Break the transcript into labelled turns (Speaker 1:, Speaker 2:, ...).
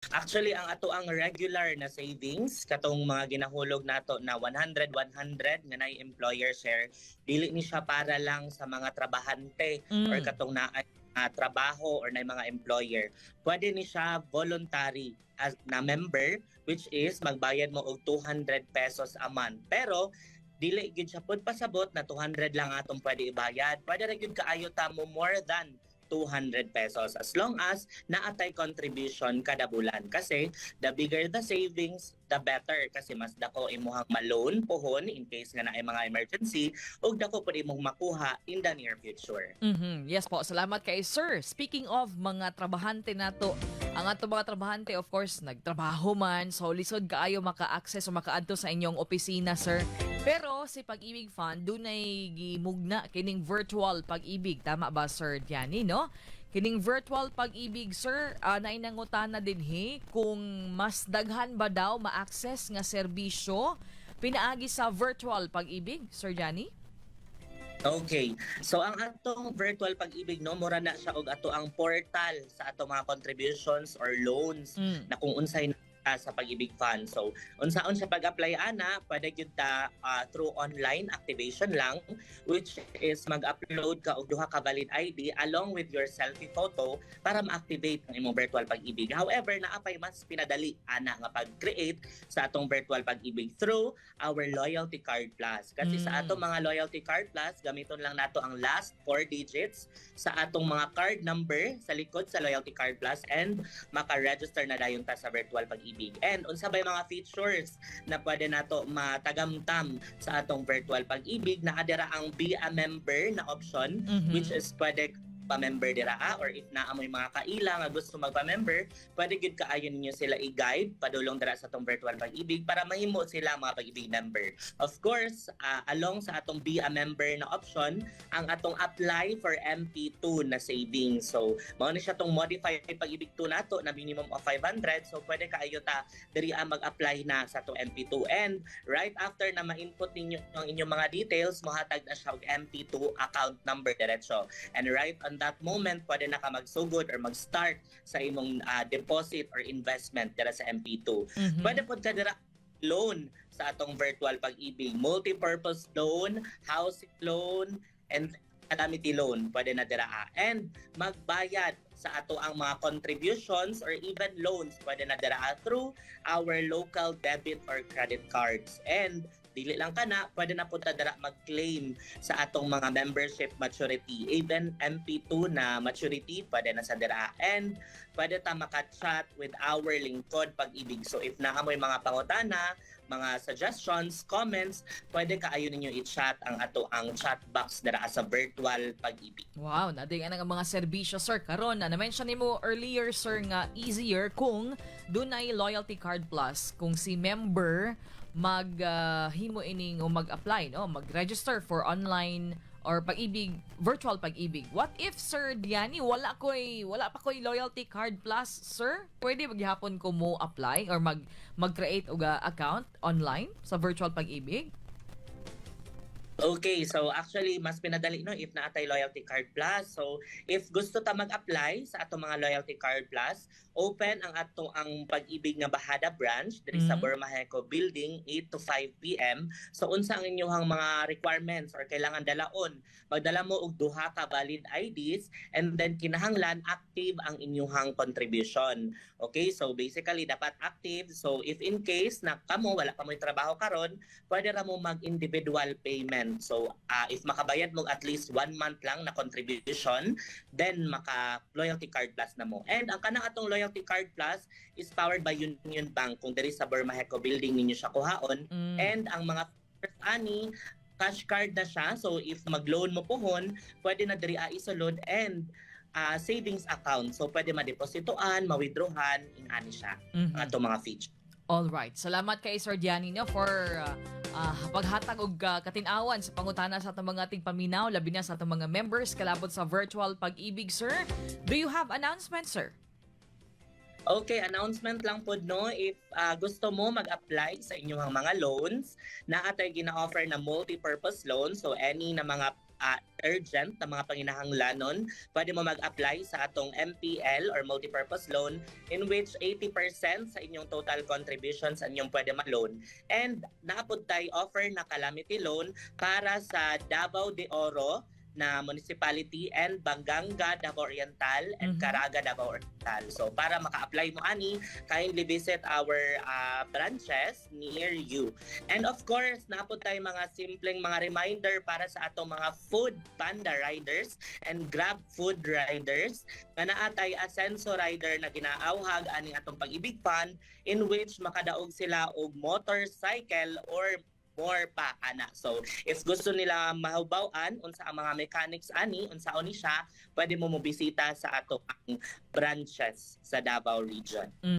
Speaker 1: Actually, ang ato ang regular na savings katong mga ginahulog nato na 100-100 nga nay employer share, dili ni siya para lang sa mga trabahante or
Speaker 2: Mm.
Speaker 1: katong naay trabaho or na mga employer. Pwede ni siya voluntary as na member, which is magbayad mo og 200 pesos a month. Pero dili gyud siya pud pasabot na 200 lang atong pwede ibayad. Pwede ra gyud kaayo ta mo more than 200 pesos as long as naatay contribution kada bulan. Kasi the bigger the savings, the better. Kasi mas dako imuhang ma-loan pohon in case nga naay mga emergency ug dako pud imong makuha in the near future.
Speaker 2: Yes po, salamat kay Sir. Speaking of mga trabahante nato, ang ato mga trabahante of course nagtrabaho man, so lisod kaayo maka-access o makaadto sa inyong opisina, Sir. Pero si Pag-ibig Fund dunay gimugna kining virtual pag-ibig, tama ba Sir Diani, no? Kining virtual pag-ibig, Sir, nainangutana dinhi kung mas daghan ba daw ma-access nga serbisyo pinaagi sa virtual pag-ibig, Sir Diani?
Speaker 1: Okay. So ang atong virtual pag-ibig no mura na siya og ato ang portal sa atong mga contributions or loans
Speaker 2: Mm.
Speaker 1: na kung unsay na sa Pag-ibig Fund. So unsaon siya pag-apply ana, pwede gyud ta through online activation lang, which is mag-upload ka og duha ka valid ID along with your selfie photo para ma-activate ang imong virtual pag-ibig. However, naapay mas pinadali ana nga pag-create sa atong virtual pag-ibig through our Loyalty Card Plus. Kasi sa atong mga Loyalty Card Plus, gamiton lang nato ang last 4 digits sa atong mga card number sa likod sa Loyalty Card Plus and maka-register na dayon ta sa virtual pag-ibig. And unsa bay mga features na pwede nato matagamtam sa atong virtual pag-ibig, na adira ang be a member na option,
Speaker 2: Mhm.
Speaker 1: which is pwede pa-member dira or if naamoy mga kaila nga gusto magpa-member, pwede gid kaayo ninyo sila i-guide padulong dira sa atong virtual pag-ibig para mahimo sila mga pag-ibig member. Of course, along sa atong be a member na option, ang atong apply for MP2 na savings. So, mao ni siya tong modified pag-ibig 2 nato na minimum of 500. So, pwede kaayo ta diri mag-apply na sa atong MP2. And right after na ma-input ninyo ang inyong mga details, mohatag na siya og MP2 account number diretso. And right on that moment, pwede na ka magsugod or mag-start sa imong deposit or investment dira sa MP2.
Speaker 2: Mhm.
Speaker 1: Pwede po ka dira loan sa atong virtual pag-ibig. Multi-purpose loan, housing loan, and calamity loan. Pwede na dira. And magbayad sa ato ang mga contributions or even loans. Pwede na dira through our local debit or credit cards. And dili lang kana, pwede na punta dira mag-claim sa atong mga membership maturity. Even MP2 na maturity, pwede na sa dira. And pwede ta maka-chat with our lingkod Pag-ibig. So if naamoy mga pangutana, mga suggestions, comments, pwede kaayo ninyo i-chat ang ato ang chat box dira sa virtual Pag-ibig.
Speaker 2: Wow, nading ang mga serbisyo, Sir. Karon na na-mention mo earlier, Sir, nga easier kung dunay Loyalty Card Plus, kung si member himo ining o mag-apply, no, mag-register for online or pag-ibig, virtual pag-ibig. What if, Sir Diani, wala pa koy Loyalty Card Plus, Sir? Pwede maghapon ko mo apply or mag-create og account online sa virtual pag-ibig?
Speaker 1: Okay, so actually mas pinadali no if naatay Loyalty Card Plus. So if gusto ta mag-apply sa ato mga Loyalty Card Plus, open ang ato ang Pag-ibig nga Bahada branch diri sa
Speaker 2: Mhm.
Speaker 1: Bormaheco Building 8 to 5 PM. So unsa ang inyong mga requirements or kailangan dalaon? Magdala mo og duha ka valid IDs and then kinahanglan active ang inyong contribution. Okay, so basically dapat active. So if in case na kamo wala pa mo'y trabaho karon, pwede ra mo mag-individual payment. So, if makabayad mo at least 1 month lang na contribution, then maka-Loyalty Card Plus na mo. And ang kanang atong Loyalty Card Plus is powered by Union Bank. Kung diri sa Bormaheco Building ninyo siya kuhaon.
Speaker 2: Mm.
Speaker 1: And ang mga first ani, cash card na siya. So, if mag-loan mo pohon, pwede na diri isulod and savings account. So, pwede ma-depositoan, ma-withdrawhan, ingani siya.
Speaker 2: Mhm.
Speaker 1: Ang atong mga feature.
Speaker 2: All right. Salamat kay Sir Diani no for paghatag og katinawan sa pangutana sa atong mga tigpaminaw labi na sa atong mga members kalabot sa virtual Pag-ibig, Sir. Do you have announcement, Sir?
Speaker 1: Okay, announcement lang po no, if gusto mo mag-apply sa inyong mga loans, na atay gina-offer na multi-purpose loan, so any na mga urgent na mga panginahanglanon, pwede mo mag-apply sa atong MPL or multipurpose loan, in which 80% sa inyong total contributions ang inyong pwede ma-loan. And naapod tayo offer na calamity loan para sa Davao de Oro na municipality and Banganga, Davao Oriental and Caraga, Davao Oriental. So para maka-apply mo ani, kindly visit our branches near you. And of course, naapod tayo mga simpleng mga reminder para sa atong mga food panda riders and grab food riders nga naa tay Asenso rider na ginaawhag aning atong Pag-ibig Fund, in which makadaog sila og motorcycle or more pa ana. So if gusto nila mahubaw-an unsa ang mga mechanics ani, unsaon ni siya, pwede mo mobisita sa atong branches sa Davao region.